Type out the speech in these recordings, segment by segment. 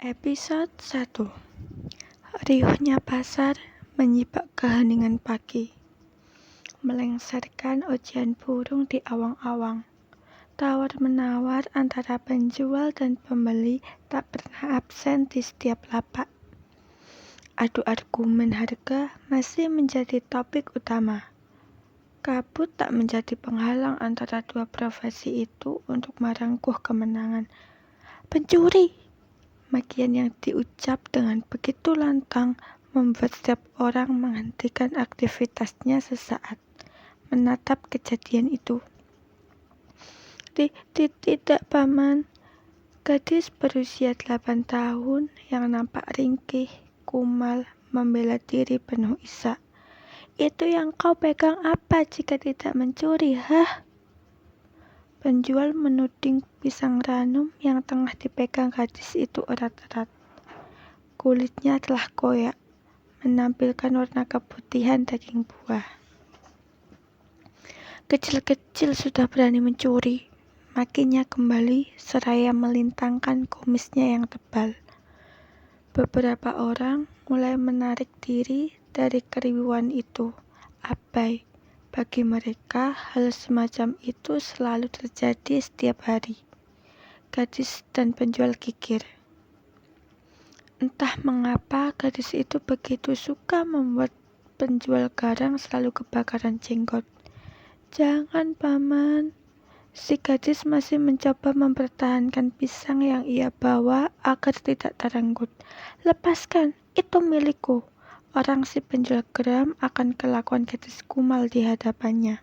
Episode 1. Riuhnya pasar menyibak keheningan pagi, melengsarkan ujian burung di awang-awang. Tawar-menawar antara penjual dan pembeli tak pernah absen di setiap lapak. Adu argumen harga masih menjadi topik utama. Kabut tak menjadi penghalang antara dua profesi itu untuk merengkuh kemenangan. Pencuri! Makian yang diucap dengan begitu lantang membuat setiap orang menghentikan aktivitasnya sesaat, menatap kejadian itu. Tidak, Paman. Gadis berusia 8 tahun yang nampak ringkih, kumal, membela diri penuh isak. Itu yang kau pegang apa jika tidak mencuri, hah? Penjual menuding pisang ranum yang tengah dipegang gadis itu erat-erat. Kulitnya telah koyak, menampilkan warna keputihan daging buah. Kecil-kecil sudah berani mencuri, makinya kembali seraya melintangkan kumisnya yang tebal. Beberapa orang mulai menarik diri dari keriuhan itu. Abai. Bagi mereka, hal semacam itu selalu terjadi setiap hari. Gadis dan penjual kikir. Entah mengapa gadis itu begitu suka membuat penjual garang selalu kebakaran jenggot. Jangan, Paman. Si gadis masih mencoba mempertahankan pisang yang ia bawa agar tidak terenggut. Lepaskan, itu milikku. Orang si penjual geram akan kelakuan gadis kumal di hadapannya.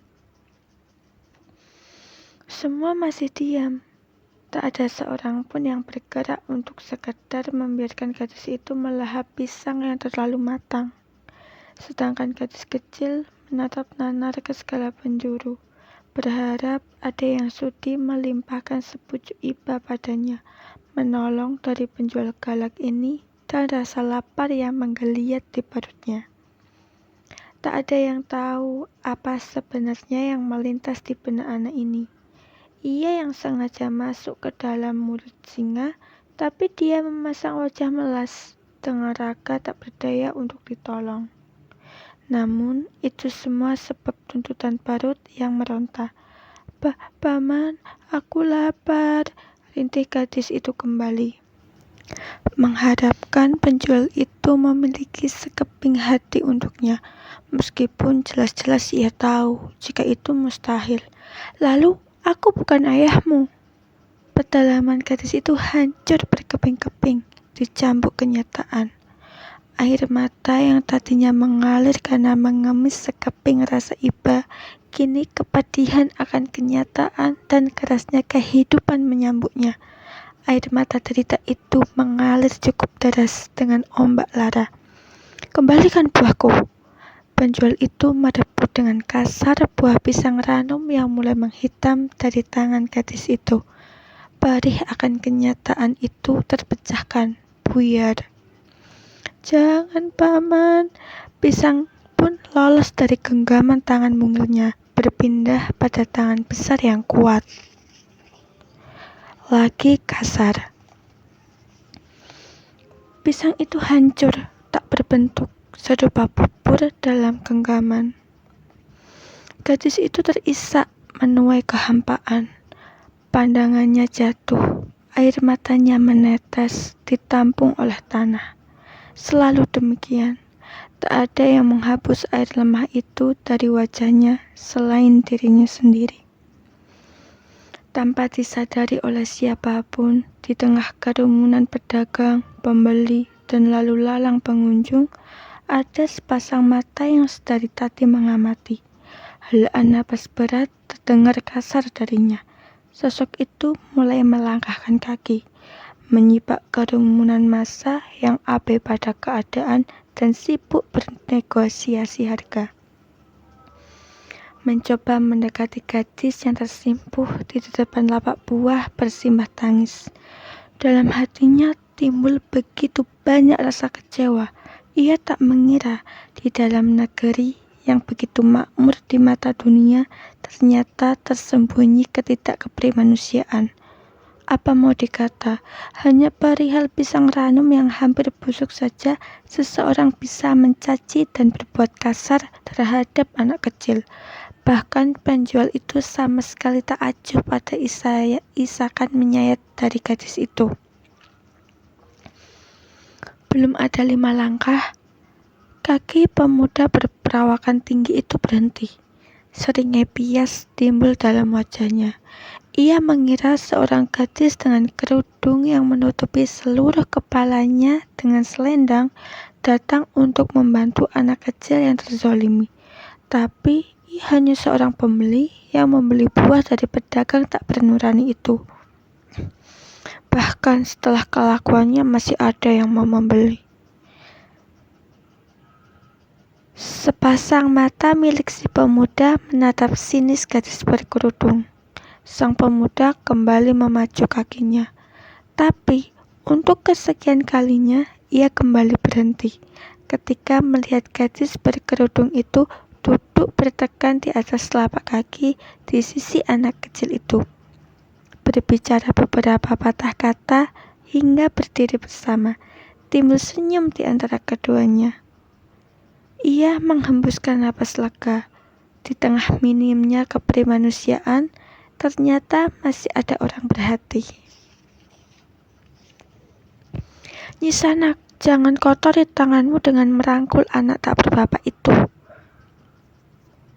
Semua masih diam. Tak ada seorang pun yang bergerak untuk sekedar membiarkan gadis itu melahap pisang yang terlalu matang. Sedangkan gadis kecil menatap nanar ke segala penjuru, berharap ada yang sudi melimpahkan sepucuk iba padanya, menolong dari penjual galak ini dan rasa lapar yang menggeliat di perutnya. Tak ada yang tahu apa sebenarnya yang melintas di benak anak ini. Ia yang sengaja masuk ke dalam mulut singa, tapi dia memasang wajah melas dengan raga tak berdaya untuk ditolong. Namun, itu semua sebab tuntutan perut yang meronta. Paman, aku lapar, rintih gadis itu kembali. Mengharapkan penjual itu memiliki sekeping hati untuknya, meskipun jelas-jelas ia tahu jika itu mustahil. Lalu, aku bukan ayahmu. Pedalaman gadis itu hancur berkeping-keping, dicambuk kenyataan. Air mata yang tadinya mengalir karena mengemis sekeping rasa iba, kini kepedihan akan kenyataan dan kerasnya kehidupan menyambutnya. Air mata derita itu mengalir cukup deras dengan ombak lara. Kembalikan buahku. Penjual itu merebut dengan kasar buah pisang ranum yang mulai menghitam dari tangan gadis itu. Perih akan kenyataan itu terpecahkan, buyar. Jangan, Paman. Pisang pun lolos dari genggaman tangan mungilnya, berpindah pada tangan besar yang kuat. Lagi kasar. Pisang itu hancur, tak berbentuk, serupa bubur dalam genggaman. Gadis itu terisak menuai kehampaan. Pandangannya jatuh, air matanya menetes, ditampung oleh tanah. Selalu demikian, tak ada yang menghapus air lemah itu dari wajahnya selain dirinya sendiri. Tanpa disadari oleh siapapun, di tengah kerumunan pedagang, pembeli, dan lalu lalang pengunjung, ada sepasang mata yang sedari tadi mengamati. Helaan napas berat terdengar kasar darinya. Sosok itu mulai melangkahkan kaki, menyibak kerumunan massa yang abai pada keadaan dan sibuk bernegosiasi harga. Mencoba mendekati gadis yang tersimpuh di depan lapak buah bersimbah tangis. Dalam hatinya timbul begitu banyak rasa kecewa. Ia tak mengira di dalam negeri yang begitu makmur di mata dunia ternyata tersembunyi ketidakkeprimanusiaan. Apa mau dikata, hanya perihal pisang ranum yang hampir busuk saja seseorang bisa mencaci dan berbuat kasar terhadap anak kecil. Bahkan penjual itu sama sekali tak acuh pada isakan menyayat dari gadis itu. Belum ada 5 langkah, kaki pemuda berperawakan tinggi itu berhenti. Seringai bias timbul dalam wajahnya. Ia mengira seorang gadis dengan kerudung yang menutupi seluruh kepalanya dengan selendang datang untuk membantu anak kecil yang terzolimi. Tapi ia hanya seorang pembeli yang membeli buah dari pedagang tak bernurani itu. Bahkan setelah kelakuannya masih ada yang mau membeli. Sepasang mata milik si pemuda menatap sinis gadis berkerudung. Sang pemuda kembali memacu kakinya. Tapi untuk kesekian kalinya ia kembali berhenti ketika melihat gadis berkerudung itu duduk bertekan di atas telapak kaki di sisi anak kecil itu. Berbicara beberapa patah kata hingga berdiri bersama. Timbul senyum di antara keduanya. Ia menghembuskan napas lega. Di tengah minimnya keprimanusiaan, ternyata masih ada orang berhati. Nyisanak, jangan kotori tanganmu dengan merangkul anak tak berbapak itu.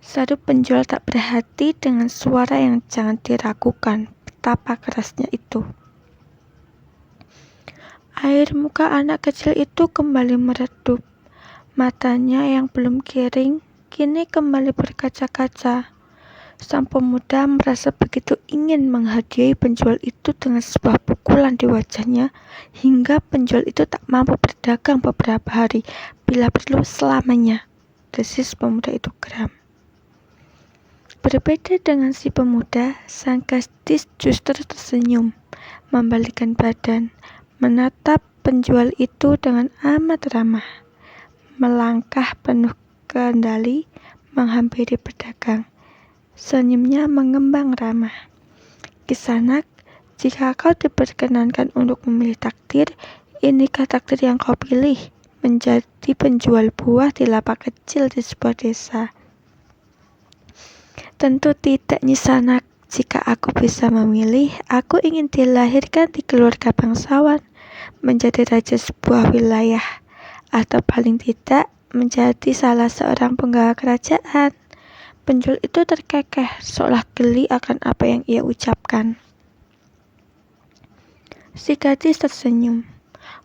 Seru penjual tak berhati dengan suara yang jangan diragukan, betapa kerasnya itu. Air muka anak kecil itu kembali meredup. Matanya yang belum kering, kini kembali berkaca-kaca. Sang pemuda merasa begitu ingin menghadiahi penjual itu dengan sebuah pukulan di wajahnya, hingga penjual itu tak mampu berdagang beberapa hari, bila perlu selamanya. Desis pemuda itu geram. Berbeda dengan si pemuda, sang gadis justru tersenyum, membalikkan badan, menatap penjual itu dengan amat ramah. Melangkah penuh kendali, menghampiri pedagang. Senyumnya mengembang ramah. Kisanak, jika kau diperkenankan untuk memilih takdir, inikah takdir yang kau pilih? Menjadi penjual buah di lapak kecil di sebuah desa. Tentu tidak, Nyisanak. Jika aku bisa memilih, aku ingin dilahirkan di keluarga bangsawan, menjadi raja sebuah wilayah, atau paling tidak menjadi salah seorang penggawa kerajaan. Penjual itu terkekeh, seolah geli akan apa yang ia ucapkan. Si gadis tersenyum.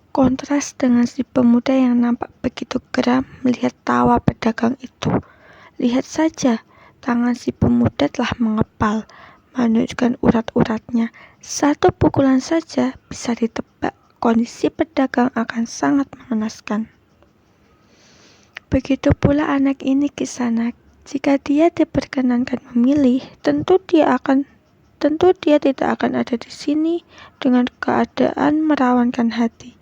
Kontras dengan si pemuda yang nampak begitu geram melihat tawa pedagang itu. Lihat saja, tangan si pemuda telah mengepal, menunjukkan urat-uratnya. Satu pukulan saja bisa ditebak, kondisi pedagang akan sangat mengenaskan. Begitu pula anak ini, Kisanak. Jika dia diperkenankan memilih, tentu dia tidak akan ada di sini dengan keadaan merawankan hati.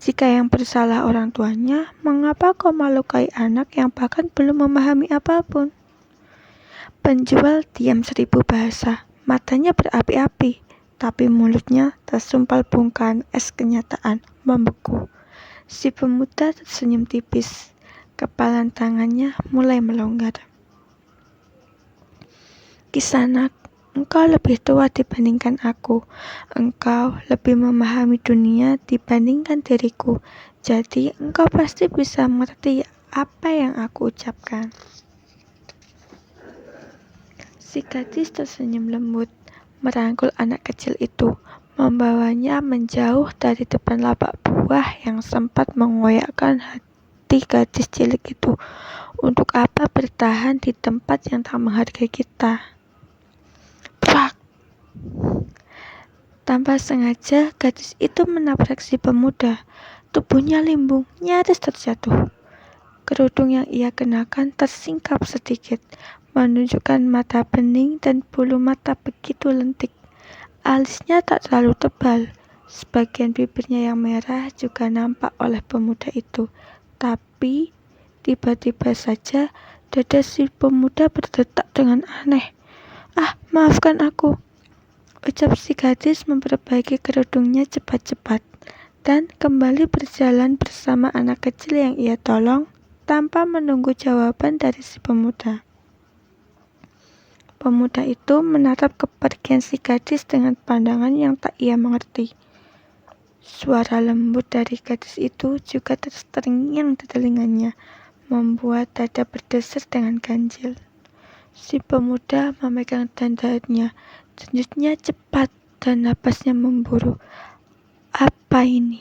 Jika yang bersalah orang tuanya, mengapa kau melukai anak yang bahkan belum memahami apapun? Penjual diam 1000 bahasa, matanya berapi-api, tapi mulutnya tersumpal bungkahan es kenyataan, membeku. Si pemuda tersenyum tipis, kepalan tangannya mulai melonggar. Kisanak, engkau lebih tua dibandingkan aku. Engkau lebih memahami dunia dibandingkan diriku. Jadi engkau pasti bisa mengerti apa yang aku ucapkan. Si gadis tersenyum lembut, merangkul anak kecil itu, membawanya menjauh dari depan lapak buah yang sempat mengoyakkan hati gadis cilik itu. Untuk apa bertahan di tempat yang tak menghargai kita? Prak! Tanpa sengaja, gadis itu menabrak si pemuda. Tubuhnya limbung, nyaris terjatuh. Kerudung yang ia kenakan tersingkap sedikit, menunjukkan mata bening dan bulu mata begitu lentik. Alisnya tak terlalu tebal. Sebagian bibirnya yang merah juga nampak oleh pemuda itu. Tapi tiba-tiba saja dada si pemuda berdetak dengan aneh. "Ah, maafkan aku," Ucap si gadis memperbaiki kerudungnya cepat-cepat dan kembali berjalan bersama anak kecil yang ia tolong tanpa menunggu jawaban dari si pemuda. Pemuda itu menatap kepergian si gadis dengan pandangan yang tak ia mengerti. Suara lembut dari gadis itu juga terus terngiang di telinganya, membuat dada berdesir dengan ganjil. Si pemuda memegang dadanya, denyutnya cepat dan napasnya memburu. Apa ini?